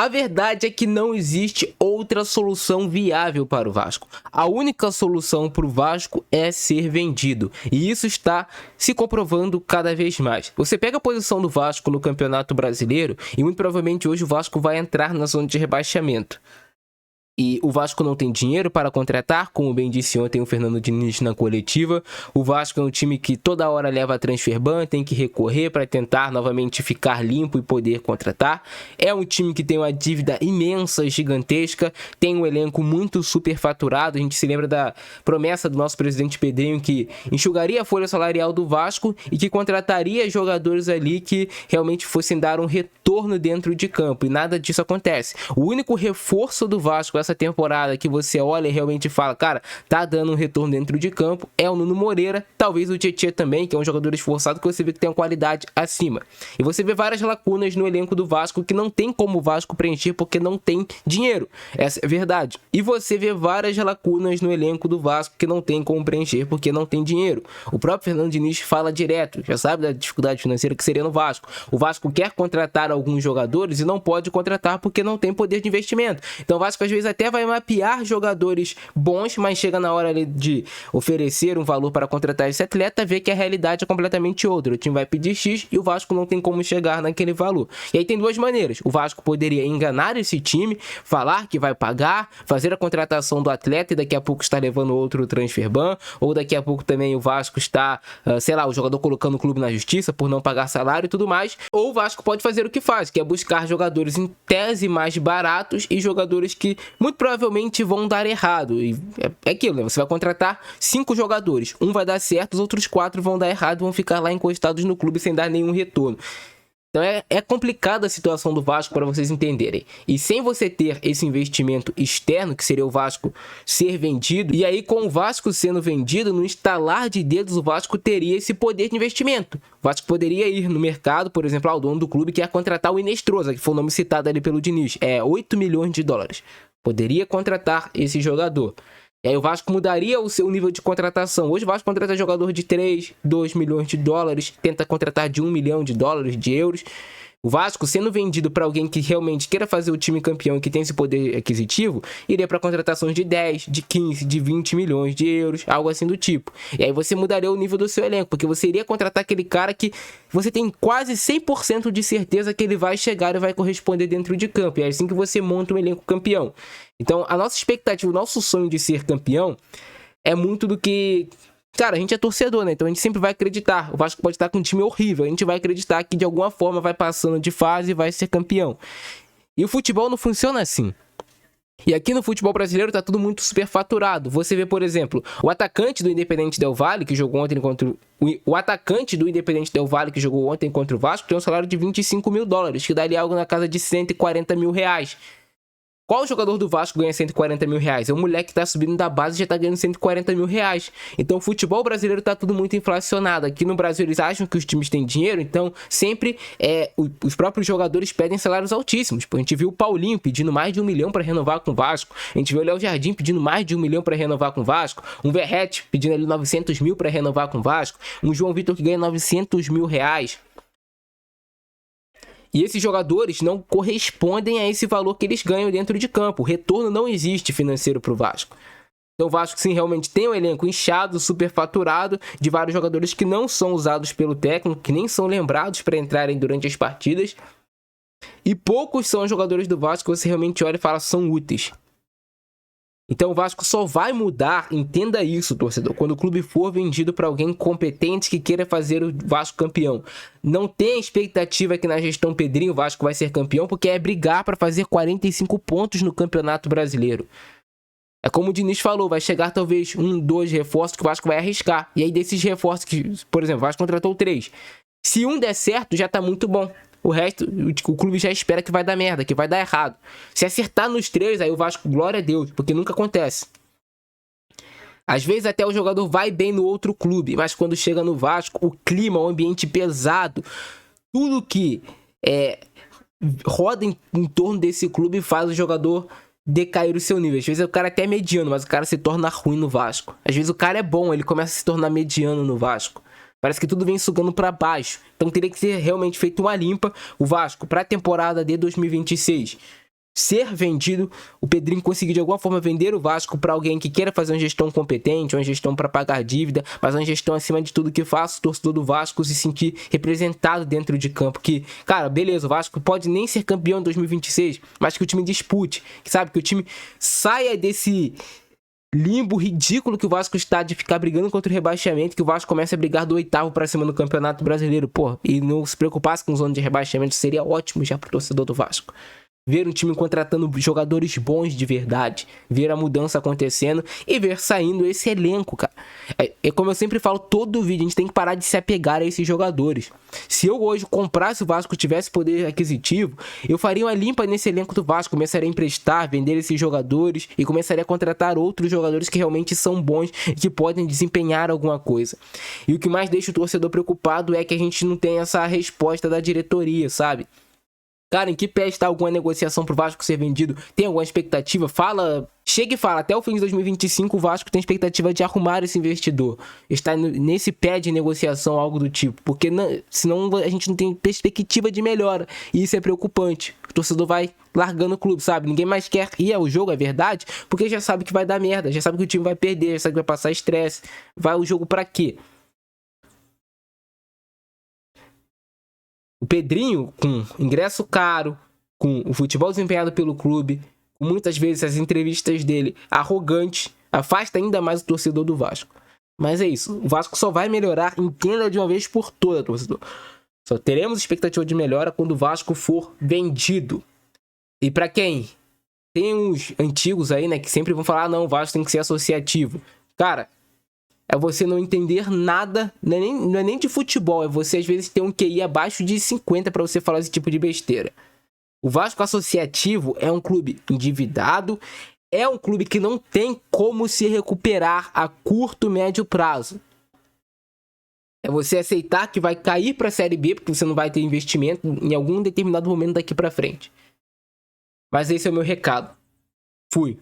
verdade é que não existe outra solução viável para o Vasco. A única solução para o Vasco é ser vendido. E isso está se comprovando cada vez mais. Você pega a posição do Vasco no Campeonato Brasileiro e muito provavelmente hoje o Vasco vai entrar na zona de rebaixamento. E o Vasco não tem dinheiro para contratar, como bem disse ontem o Fernando Diniz na coletiva. O Vasco é um time que toda hora leva a transfer ban, tem que recorrer para tentar novamente ficar limpo e poder contratar. É um time que tem uma dívida imensa, gigantesca, tem um elenco muito superfaturado. A gente se lembra da promessa do nosso presidente Pedrinho que enxugaria a folha salarial do Vasco e que contrataria jogadores ali que realmente fossem dar um retorno dentro de campo. E nada disso acontece. O único reforço do Vasco essa temporada que você olha e realmente fala, cara, tá dando um retorno dentro de campo, é o Nuno Moreira, talvez o Tietê também, que é um jogador esforçado que você vê que tem uma qualidade acima. E você vê várias lacunas no elenco do Vasco que não tem como o Vasco preencher porque não tem dinheiro. Essa é a verdade. E você vê várias lacunas no elenco do Vasco que não tem como preencher porque não tem dinheiro. O próprio Fernando Diniz fala direto, já sabe da dificuldade financeira que seria no Vasco. O Vasco quer contratar alguns jogadores e não pode contratar porque não tem poder de investimento. Então o Vasco às vezes até vai mapear jogadores bons, mas chega na hora ali de oferecer um valor para contratar esse atleta, vê que a realidade é completamente outra. O time vai pedir X e o Vasco não tem como chegar naquele valor. E aí tem duas maneiras. O Vasco poderia enganar esse time, falar que vai pagar, fazer a contratação do atleta e daqui a pouco está levando outro transfer ban, ou daqui a pouco também o Vasco está, sei lá, o jogador colocando o clube na justiça por não pagar salário e tudo mais. Ou o Vasco pode fazer o que faz, que é buscar jogadores em tese mais baratos e jogadores que muito provavelmente vão dar errado. E é aquilo, né? Você vai contratar 5 jogadores, um vai dar certo, os outros 4 vão dar errado, vão ficar lá encostados no clube sem dar nenhum retorno. Então é complicada a situação do Vasco para vocês entenderem. E sem você ter esse investimento externo, que seria o Vasco ser vendido, e aí com o Vasco sendo vendido, no estalar de dedos o Vasco teria esse poder de investimento. O Vasco poderia ir no mercado, por exemplo, ao dono do clube que quer contratar o Inestrosa, que foi o nome citado ali pelo Diniz, é 8 milhões de dólares. Poderia contratar esse jogador. E aí o Vasco mudaria o seu nível de contratação. Hoje o Vasco contrata jogador de 3, 2 milhões de dólares, tenta contratar de 1 milhão de dólares, de euros. O Vasco, sendo vendido para alguém que realmente queira fazer o time campeão e que tem esse poder aquisitivo, iria para contratações de 10, de 15, de 20 milhões de euros, algo assim do tipo. E aí você mudaria o nível do seu elenco, porque você iria contratar aquele cara que você tem quase 100% de certeza que ele vai chegar e vai corresponder dentro de campo. E é assim que você monta um elenco campeão. Então, a nossa expectativa, o nosso sonho de ser campeão é muito do que... Cara, a gente é torcedor, né? Então a gente sempre vai acreditar. O Vasco pode estar com um time horrível. A gente vai acreditar que de alguma forma vai passando de fase e vai ser campeão. E o futebol não funciona assim. E aqui no futebol brasileiro tá tudo muito superfaturado. Você vê, por exemplo, o atacante do Independente Del Valle, que jogou ontem contra o atacante do Independente Del Valle, que jogou ontem contra o Vasco, tem um salário de 25 mil dólares, que dá ali algo na casa de 140 mil reais. Qual jogador do Vasco ganha 140 mil reais? É um moleque que tá subindo da base e já tá ganhando 140 mil reais. Então o futebol brasileiro tá tudo muito inflacionado. Aqui no Brasil eles acham que os times têm dinheiro, então sempre os próprios jogadores pedem salários altíssimos. A gente viu o Paulinho pedindo mais de 1 milhão para renovar com o Vasco. A gente viu o Léo Jardim pedindo mais de 1 milhão para renovar com o Vasco. Um Verratti pedindo ali 900 mil para renovar com o Vasco. Um João Vitor que ganha 900 mil reais. E esses jogadores não correspondem a esse valor que eles ganham dentro de campo. O retorno não existe financeiro para o Vasco. Então o Vasco sim realmente tem um elenco inchado, superfaturado, de vários jogadores que não são usados pelo técnico, que nem são lembrados para entrarem durante as partidas. E poucos são os jogadores do Vasco que você realmente olha e fala são úteis. Então o Vasco só vai mudar, entenda isso, torcedor, quando o clube for vendido para alguém competente que queira fazer o Vasco campeão. Não tem expectativa que na gestão Pedrinho o Vasco vai ser campeão, porque é brigar para fazer 45 pontos no Campeonato Brasileiro. É como o Diniz falou, vai chegar talvez 1, 2 reforços que o Vasco vai arriscar. E aí desses reforços, que, por exemplo, o Vasco contratou 3. Se um der certo, já tá muito bom. O resto, o clube já espera que vai dar merda, que vai dar errado. Se acertar nos 3, aí o Vasco, glória a Deus, porque nunca acontece. Às vezes até o jogador vai bem no outro clube, mas quando chega no Vasco, o clima, o ambiente pesado, tudo que roda em torno desse clube faz o jogador decair o seu nível. Às vezes o cara até é mediano, mas o cara se torna ruim no Vasco. Às vezes o cara é bom, ele começa a se tornar mediano no Vasco. Parece que tudo vem sugando para baixo. Então teria que ser realmente feito uma limpa. O Vasco, para a temporada de 2026, ser vendido, o Pedrinho conseguir de alguma forma vender o Vasco para alguém que queira fazer uma gestão competente, uma gestão para pagar dívida, mas uma gestão acima de tudo que faça o torcedor do Vasco se sentir representado dentro de campo. Que, cara, beleza, o Vasco pode nem ser campeão em 2026, mas que o time dispute, que sabe, que o time saia desse limbo ridículo que o Vasco está de ficar brigando contra o rebaixamento, que o Vasco comece a brigar do 8º para cima no Campeonato Brasileiro, pô, e não se preocupasse com zona de rebaixamento, seria ótimo já pro torcedor do Vasco. Ver um time contratando jogadores bons de verdade, ver a mudança acontecendo e ver saindo esse elenco, cara. É como eu sempre falo todo vídeo, a gente tem que parar de se apegar a esses jogadores. Se eu hoje comprasse o Vasco, tivesse poder aquisitivo, eu faria uma limpa nesse elenco do Vasco, começaria a emprestar, vender esses jogadores e começaria a contratar outros jogadores que realmente são bons e que podem desempenhar alguma coisa. E o que mais deixa o torcedor preocupado é que a gente não tem essa resposta da diretoria, sabe? Cara, em que pé está alguma negociação pro Vasco ser vendido? Tem alguma expectativa? Chega e fala, até o fim de 2025 o Vasco tem expectativa de arrumar esse investidor. Está nesse pé de negociação, algo do tipo. Porque senão a gente não tem perspectiva de melhora. E isso é preocupante. O torcedor vai largando o clube, sabe? Ninguém mais quer ir ao jogo, é verdade, porque já sabe que vai dar merda, já sabe que o time vai perder, já sabe que vai passar estresse. Vai ao jogo pra quê? O Pedrinho, com ingresso caro, com o futebol desempenhado pelo clube, com muitas vezes as entrevistas dele arrogantes, afasta ainda mais o torcedor do Vasco. Mas é isso, o Vasco só vai melhorar, entenda de uma vez por todas, torcedor. Só teremos expectativa de melhora quando o Vasco for vendido. E pra quem? Tem uns antigos aí, né, que sempre vão falar, não, o Vasco tem que ser associativo. Cara, é você não entender nada, não é nem de futebol, é você às vezes ter um QI abaixo de 50 para você falar esse tipo de besteira. O Vasco Associativo é um clube endividado, é um clube que não tem como se recuperar a curto, médio prazo. É você aceitar que vai cair para a Série B, porque você não vai ter investimento em algum determinado momento daqui para frente. Mas esse é o meu recado. Fui.